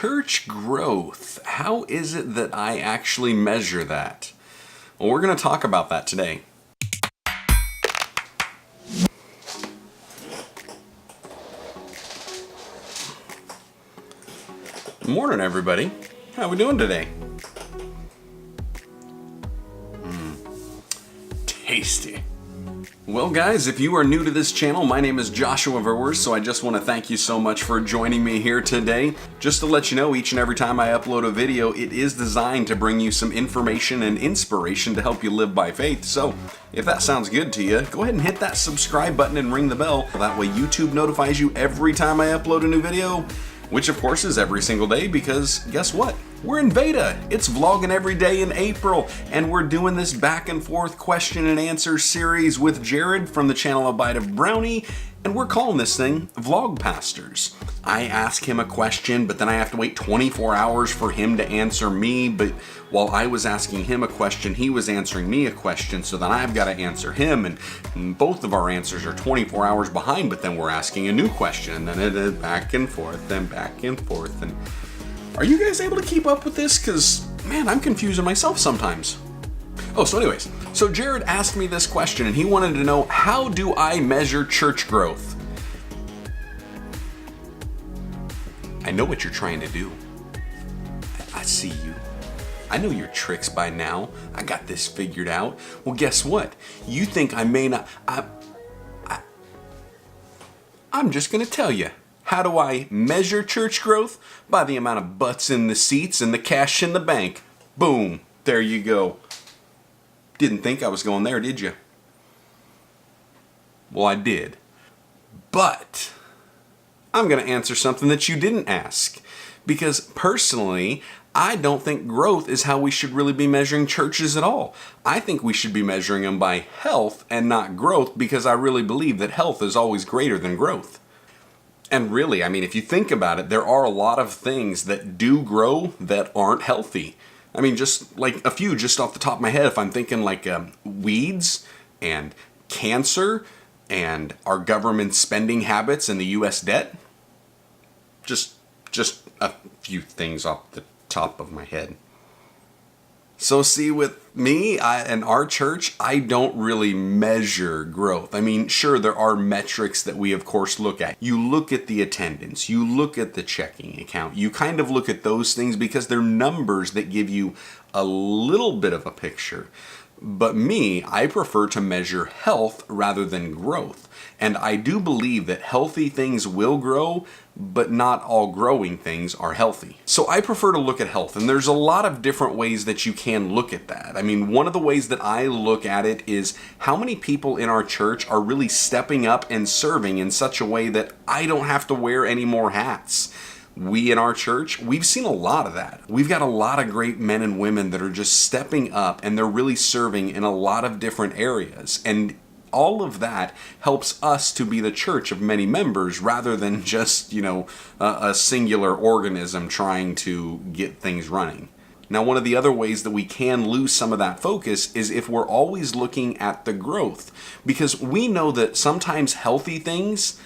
church growth. How is it that I actually measure that? Well, we're going to talk about that today. Morning, everybody. How we doing today? Tasty. Well, guys, if you are new to this channel, my name is Joshua Verwers, so I just want to thank you so much for joining me here today. Just to let you know, each and every time I upload a video, it is designed to bring you some information and inspiration to help you live by faith. So, if that sounds good to you, go ahead and hit that subscribe button and ring the bell. That way YouTube notifies you every time I upload a new video, which of course is every single day, because guess what? We're in VEDA. It's vlogging every day in April, and we're doing this back and forth question and answer series with Jared from the channel A Bite of Brownie, and we're calling this thing Vlog Pastors. I ask him a question, but then I have to wait 24 hours for him to answer me, but while I was asking him a question, he was answering me a question, so then I've got to answer him, and both of our answers are 24 hours behind, but then we're asking a new question, and then it is back and forth, and back and forth, and are you guys able to keep up with this? Because, man, I'm confusing myself sometimes. Oh, so anyways, so Jared asked me this question, and he wanted to know, how do I measure church growth? I know what you're trying to do. I see you. I know your tricks by now. I got this figured out. Well, guess what? You think I may not... I'm just going to tell you. How do I measure church growth? By the amount of butts in the seats and the cash in the bank. Boom. There you go. Didn't think I was going there, did you? Well, I did. But I'm going to answer something that you didn't ask. Because personally, I don't think growth is how we should really be measuring churches at all. I think we should be measuring them by health and not growth, because I really believe that health is always greater than growth. And really, I mean, if you think about it, there are a lot of things that do grow that aren't healthy. I mean, just like a few just off the top of my head, if I'm thinking like weeds and cancer and our government spending habits and the U.S. debt. Just a few things off the top of my head. So see, with me and our church, I don't really measure growth. I mean, sure, there are metrics that we, of course, look at. You look at the attendance, you look at the checking account, you kind of look at those things because they're numbers that give you a little bit of a picture. But me, I prefer to measure health rather than growth. And I do believe that healthy things will grow, but not all growing things are healthy. So I prefer to look at health, and there's a lot of different ways that you can look at that. I mean, one of the ways that I look at it is how many people in our church are really stepping up and serving in such a way that I don't have to wear any more hats. We in our church, we've seen a lot of that. We've got a lot of great men and women that are just stepping up, and they're really serving in a lot of different areas. And all of that helps us to be the church of many members rather than just, a singular organism trying to get things running. Now, one of the other ways that we can lose some of that focus is if we're always looking at the growth, because we know that sometimes healthy things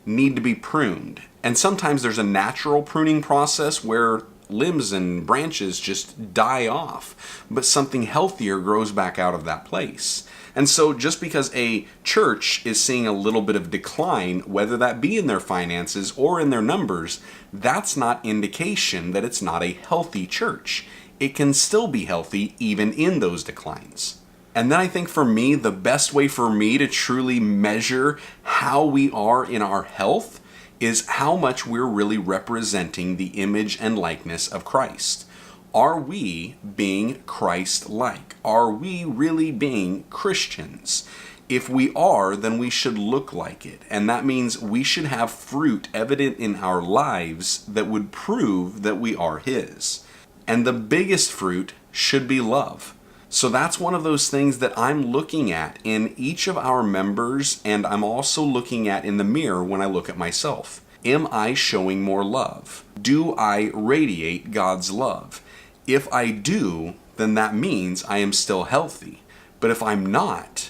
need to be pruned. And sometimes there's a natural pruning process where limbs and branches just die off, but something healthier grows back out of that place. And so just because a church is seeing a little bit of decline, whether that be in their finances or in their numbers, that's not indication that it's not a healthy church. It can still be healthy even in those declines. And then I think for me, the best way for me to truly measure how we are in our health is how much we're really representing the image and likeness of Christ. Are we being Christ-like? Are we really being Christians? If we are, then we should look like it. And that means we should have fruit evident in our lives that would prove that we are His. And the biggest fruit should be love. So that's one of those things that I'm looking at in each of our members, and I'm also looking at in the mirror when I look at myself. Am I showing more love? Do I radiate God's love? If I do, then that means I am still healthy. But if I'm not,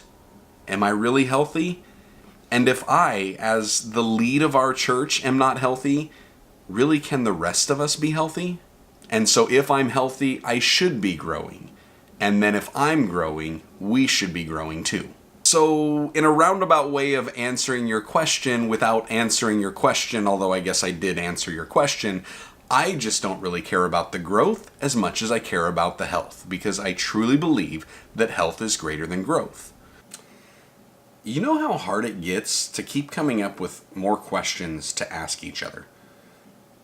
am I really healthy? And if I, as the lead of our church, am not healthy, really, can the rest of us be healthy? And so if I'm healthy, I should be growing. And then if I'm growing, we should be growing too. So in a roundabout way of answering your question without answering your question, although I guess I did answer your question, I just don't really care about the growth as much as I care about the health, because I truly believe that health is greater than growth. You know how hard it gets to keep coming up with more questions to ask each other?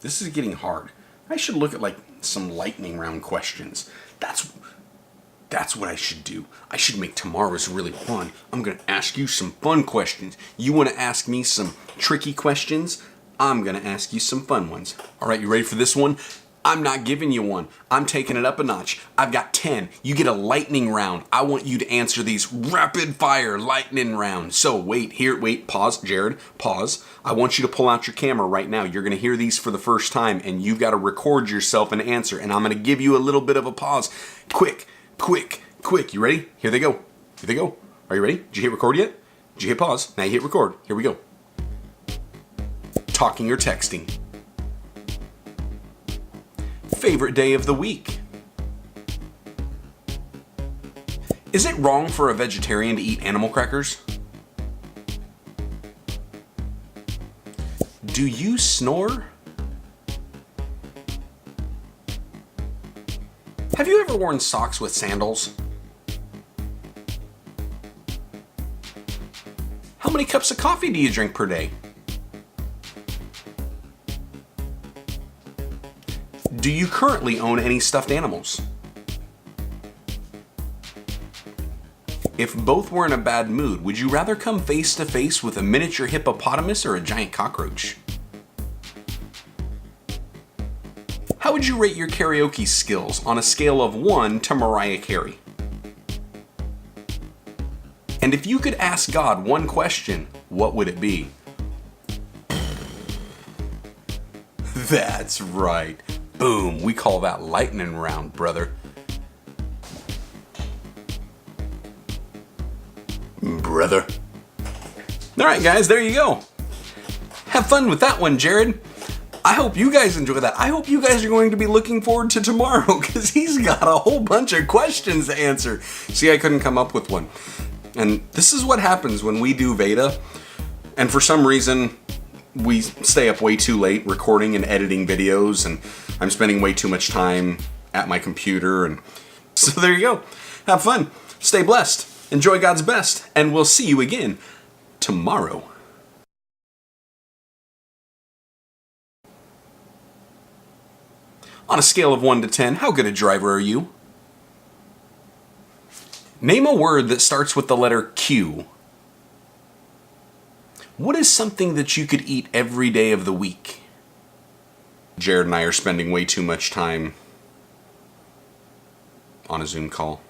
This is getting hard. I should look at like some lightning round questions. That's what I should do. I should make tomorrow's really fun. I'm going to ask you some fun questions. You want to ask me some tricky questions? I'm going to ask you some fun ones. All right, you ready for this one? I'm not giving you one. I'm taking it up a notch. I've got 10. You get a lightning round. I want you to answer these rapid fire lightning rounds. So wait, pause, Jared, pause. I want you to pull out your camera right now. You're going to hear these for the first time, and you've got to record yourself and answer. And I'm going to give you a little bit of a pause. Quick. You ready? Here they go. Are you ready? Did you hit record yet? Did you hit pause? Now you hit record. Here we go. Talking or texting? Favorite day of the week? Is it wrong for a vegetarian to eat animal crackers? Do you snore? Have you ever worn socks with sandals? How many cups of coffee do you drink per day? Do you currently own any stuffed animals? If both were in a bad mood, would you rather come face to face with a miniature hippopotamus or a giant cockroach? How would you rate your karaoke skills on a scale of 1 to Mariah Carey? And if you could ask God one question, what would it be? That's right. Boom, we call that lightning round, brother. Brother. All right, guys, there you go. Have fun with that one, Jared. I hope you guys enjoy that. I hope you guys are going to be looking forward to tomorrow, because he's got a whole bunch of questions to answer. See, I couldn't come up with one. And this is what happens when we do VEDA, and for some reason, we stay up way too late recording and editing videos, and I'm spending way too much time at my computer, and so there you go. Have fun. Stay blessed. Enjoy God's best, and we'll see you again tomorrow. On a scale of 1 to 10, how good a driver are you? Name a word that starts with the letter Q. What is something that you could eat every day of the week? Jared and I are spending way too much time on a Zoom call.